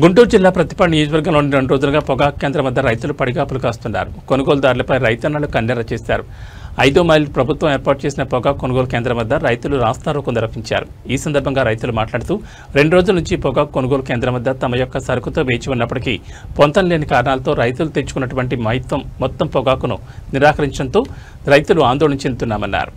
గుంటూరు జిల్లా ప్రతిపాడు నియోజకవర్గంలోని 2 రోజులుగా పొగాకు కేంద్రం వద్ద రైతులు పడిగాపులు కాస్తున్నారు. కొనుగోలుదారులపై రైతన్నలు కన్నెర చేశారు. 5 మైల్ ప్రభుత్వం ఏర్పాటు చేసిన పొగాకు కొనుగోలు కేంద్రం వద్ద రైతులు రాస్తారోకో నిర్వహించారు. ఈ సందర్భంగా రైతులు మాట్లాడుతూ 2 రోజుల నుంచి పొగాకు కొనుగోలు కేంద్రం వద్ద తమ యొక్క సరుకుతో వేచి ఉన్నప్పటికీ పొంతం లేని కారణాలతో రైతులు తెచ్చుకున్నటువంటి మొత్తం పొగాకును నిరాకరించడంతో రైతులు ఆందోళన చెందుతున్నామన్నారు.